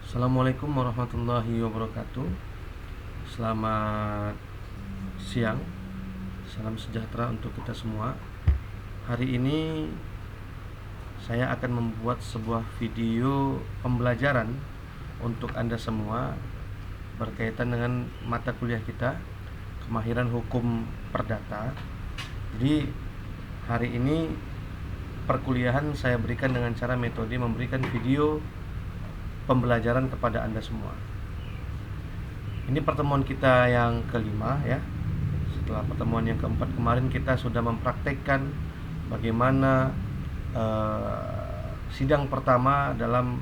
Assalamualaikum warahmatullahi wabarakatuh. Selamat siang. Salam sejahtera untuk kita semua. Hari ini saya akan membuat sebuah video pembelajaran untuk Anda semua berkaitan dengan mata kuliah kita, kemahiran hukum perdata. Jadi hari ini perkuliahan saya berikan dengan cara metode memberikan video pembelajaran kepada Anda semua. Ini pertemuan kita yang kelima ya. Setelah pertemuan yang keempat kemarin kita sudah mempraktekkan bagaimana sidang pertama dalam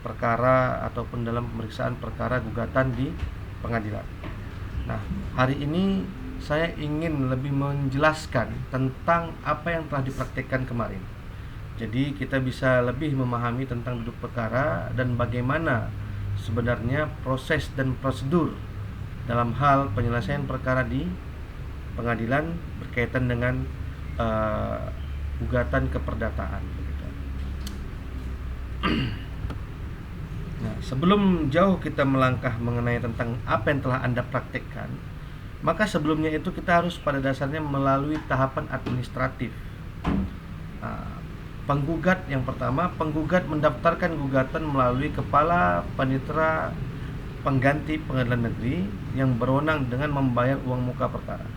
perkara ataupun dalam pemeriksaan perkara gugatan di pengadilan. Nah, hari ini saya ingin lebih menjelaskan tentang apa yang telah dipraktekkan kemarin. Jadi kita bisa lebih memahami tentang duduk perkara dan bagaimana sebenarnya proses dan prosedur dalam hal penyelesaian perkara di pengadilan berkaitan dengan gugatan keperdataan. Nah, sebelum jauh kita melangkah mengenai tentang apa yang telah Anda praktekkan, maka sebelumnya itu kita harus pada dasarnya melalui tahapan administratif. Penggugat yang pertama, penggugat mendaftarkan gugatan melalui Kepala Panitera Pengganti Pengadilan Negeri yang berwenang dengan membayar uang muka perkara.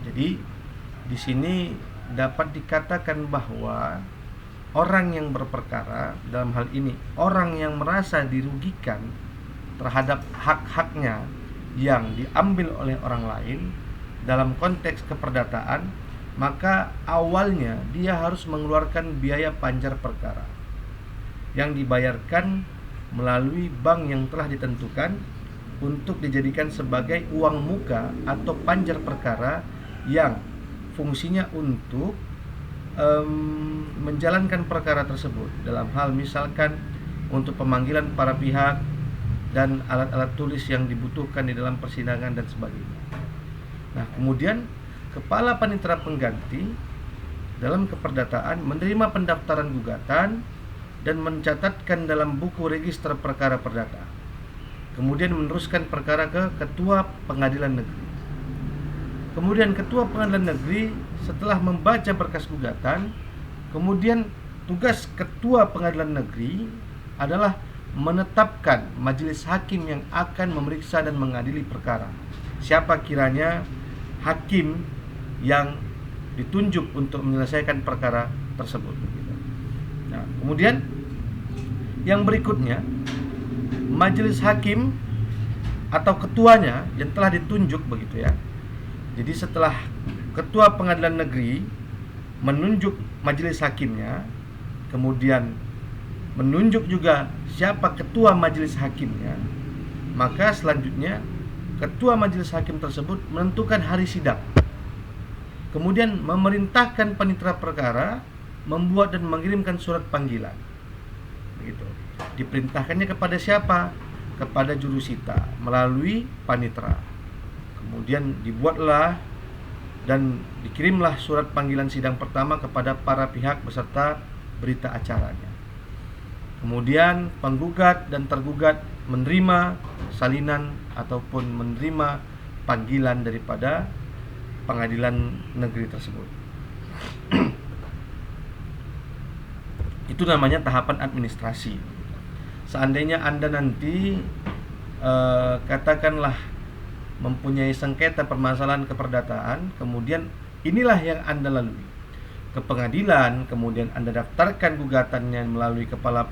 Jadi di sini dapat dikatakan bahwa orang yang berperkara, dalam hal ini orang yang merasa dirugikan terhadap hak-haknya yang diambil oleh orang lain dalam konteks keperdataan, maka awalnya dia harus mengeluarkan biaya panjar perkara yang dibayarkan melalui bank yang telah ditentukan untuk dijadikan sebagai uang muka atau panjar perkara yang fungsinya untuk menjalankan perkara tersebut, dalam hal misalkan untuk pemanggilan para pihak dan alat-alat tulis yang dibutuhkan di dalam persidangan dan sebagainya. Nah, kemudian Kepala Panitera Pengganti dalam keperdataan menerima pendaftaran gugatan dan mencatatkan dalam buku register perkara perdata. Kemudian meneruskan perkara ke Ketua Pengadilan Negeri. Kemudian Ketua Pengadilan Negeri setelah membaca berkas gugatan, kemudian tugas Ketua Pengadilan Negeri adalah menetapkan majelis hakim yang akan memeriksa dan mengadili perkara. Siapa kiranya hakim yang ditunjuk untuk menyelesaikan perkara tersebut. Nah, kemudian yang berikutnya, majelis hakim atau ketuanya yang telah ditunjuk begitu ya. Jadi setelah Ketua Pengadilan Negeri menunjuk majelis hakimnya, kemudian menunjuk juga siapa ketua majelis hakimnya, maka selanjutnya ketua majelis hakim tersebut menentukan hari sidang. Kemudian memerintahkan panitera perkara membuat dan mengirimkan surat panggilan. Begitu. Diperintahkannya kepada siapa? Kepada jurusita melalui panitera. Kemudian dibuatlah dan dikirimlah surat panggilan sidang pertama kepada para pihak beserta berita acaranya. Kemudian penggugat dan tergugat menerima salinan ataupun menerima panggilan daripada pengadilan negeri tersebut. Itu namanya tahapan administrasi. Seandainya Anda nanti katakanlah mempunyai sengketa permasalahan keperdataan, kemudian inilah yang Anda lalui ke pengadilan, kemudian Anda daftarkan gugatannya melalui Kepala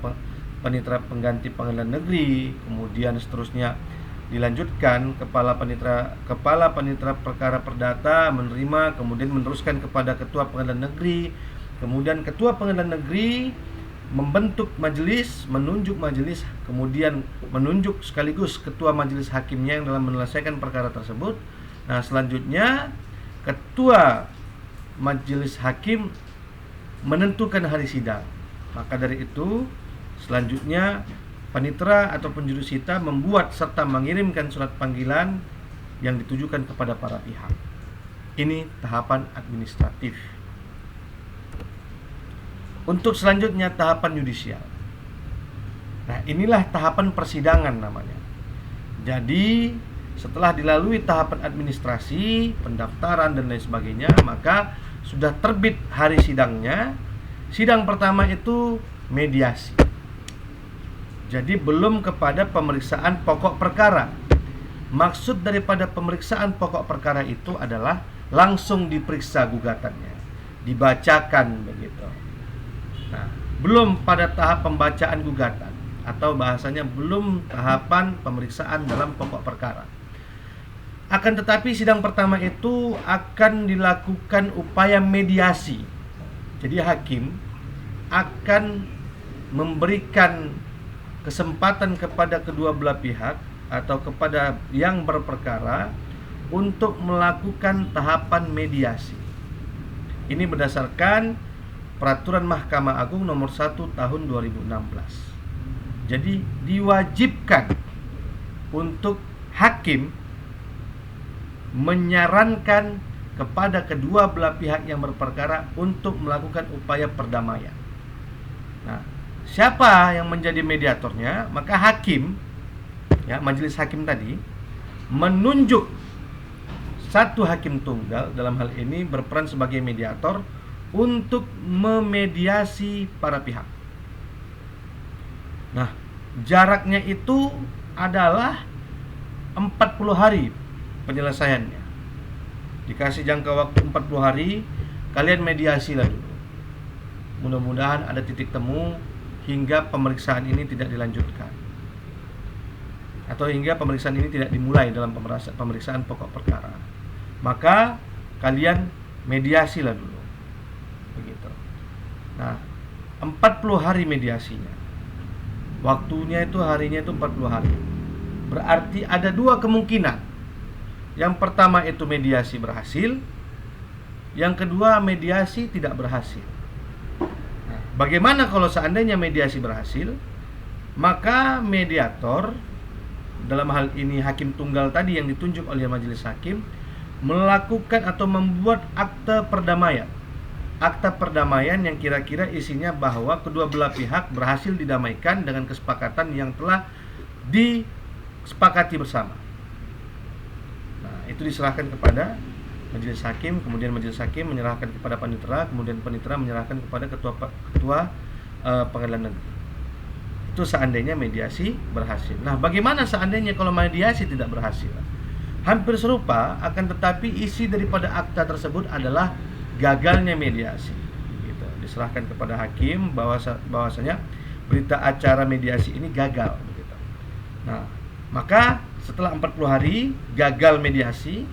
Panitera Pengganti Pengadilan Negeri, kemudian seterusnya dilanjutkan Kepala Panitera Perkara Perdata menerima, kemudian meneruskan kepada Ketua Pengadilan Negeri, kemudian Ketua Pengadilan Negeri membentuk majelis, menunjuk majelis, kemudian menunjuk sekaligus Ketua Majelis Hakimnya yang dalam menyelesaikan perkara tersebut. Nah, selanjutnya Ketua Majelis Hakim menentukan hari sidang. Maka dari itu selanjutnya panitera ataupun jurusita membuat serta mengirimkan surat panggilan yang ditujukan kepada para pihak. Ini tahapan administratif. Untuk selanjutnya tahapan yudisial. Nah, inilah tahapan persidangan namanya. Jadi, setelah dilalui tahapan administrasi, pendaftaran dan lain sebagainya, maka sudah terbit hari sidangnya. Sidang pertama itu mediasi. Jadi belum kepada pemeriksaan pokok perkara. Maksud daripada pemeriksaan pokok perkara itu adalah langsung diperiksa gugatannya, dibacakan begitu. Nah, belum pada tahap pembacaan gugatan, atau bahasanya belum tahapan pemeriksaan dalam pokok perkara. Akan tetapi sidang pertama itu akan dilakukan upaya mediasi. Jadi hakim akan memberikan kesempatan kepada kedua belah pihak atau kepada yang berperkara untuk melakukan tahapan mediasi. Ini berdasarkan Peraturan Mahkamah Agung nomor 1 tahun 2016. Jadi diwajibkan untuk hakim menyarankan kepada kedua belah pihak yang berperkara untuk melakukan upaya perdamaian. Nah, siapa yang menjadi mediatornya? Maka hakim, ya, majelis hakim tadi menunjuk satu hakim tunggal, dalam hal ini berperan sebagai mediator untuk memediasi para pihak. Nah, jaraknya itu adalah 40 hari penyelesaiannya. Dikasih jangka waktu 40 hari, kalian mediasilah dulu. Mudah-mudahan ada titik temu hingga pemeriksaan ini tidak dilanjutkan, atau hingga pemeriksaan ini tidak dimulai dalam pemeriksaan pokok perkara. Maka kalian mediasilah dulu. Begitu. Nah, 40 hari mediasinya. Waktunya itu harinya itu 40 hari. Berarti ada dua kemungkinan. Yang pertama itu mediasi berhasil, yang kedua mediasi tidak berhasil. Nah, bagaimana kalau seandainya mediasi berhasil? Maka mediator, dalam hal ini hakim tunggal tadi yang ditunjuk oleh majelis hakim, melakukan atau membuat akte perdamaian. Akta perdamaian yang kira-kira isinya bahwa kedua belah pihak berhasil didamaikan dengan kesepakatan yang telah disepakati bersama. Nah, itu diserahkan kepada majelis hakim, kemudian majelis hakim menyerahkan kepada panitera, kemudian panitera menyerahkan kepada ketua pengadilan negeri. Itu seandainya mediasi berhasil. Nah, bagaimana seandainya kalau mediasi tidak berhasil? Hampir serupa, akan tetapi isi daripada akta tersebut adalah gagalnya mediasi. Gitu. Diserahkan kepada hakim bahwasanya berita acara mediasi ini gagal. Gitu. Nah, maka setelah 40 hari gagal mediasi.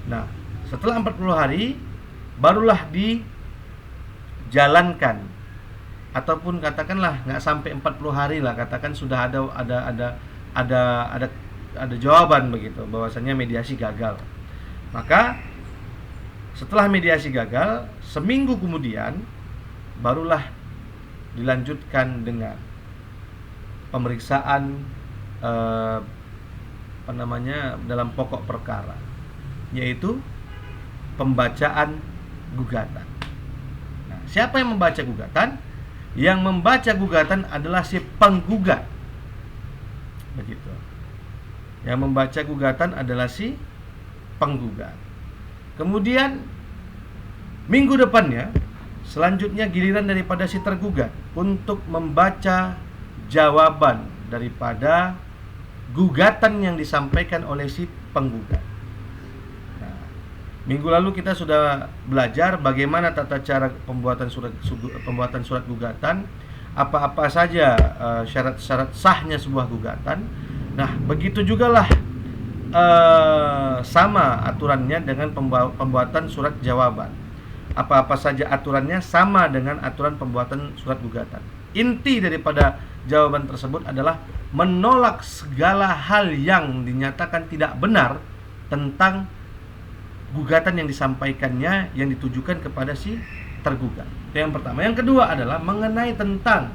Nah, setelah 40 hari barulah dijalankan, ataupun katakanlah nggak sampai 40 hari lah, katakan sudah ada jawaban begitu bahwasanya mediasi gagal. Maka setelah mediasi gagal, seminggu kemudian barulah dilanjutkan dengan pemeriksaan dalam pokok perkara, yaitu pembacaan gugatan. Nah, siapa yang membaca gugatan? Yang membaca gugatan adalah si penggugat. Begitu. Yang membaca gugatan adalah si penggugat. Kemudian minggu depannya, selanjutnya giliran daripada si tergugat untuk membaca jawaban daripada gugatan yang disampaikan oleh si penggugat. Nah, minggu lalu kita sudah belajar bagaimana tata cara pembuatan surat gugatan, apa-apa saja syarat-syarat sahnya sebuah gugatan. Nah, begitu jugalah sama aturannya dengan pembuatan surat jawaban. Apa-apa saja aturannya sama dengan aturan pembuatan surat gugatan. Inti daripada jawaban tersebut adalah menolak segala hal yang dinyatakan tidak benar tentang gugatan yang disampaikannya, yang ditujukan kepada si tergugat. Itu yang pertama. Yang kedua adalah mengenai tentang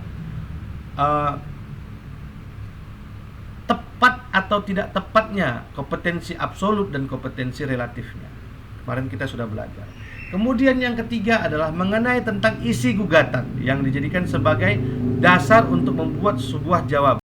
tepat atau tidak tepatnya kompetensi absolut dan kompetensi relatifnya. Kemarin kita sudah belajar. Kemudian yang ketiga adalah mengenai tentang isi gugatan yang dijadikan sebagai dasar untuk membuat sebuah jawaban.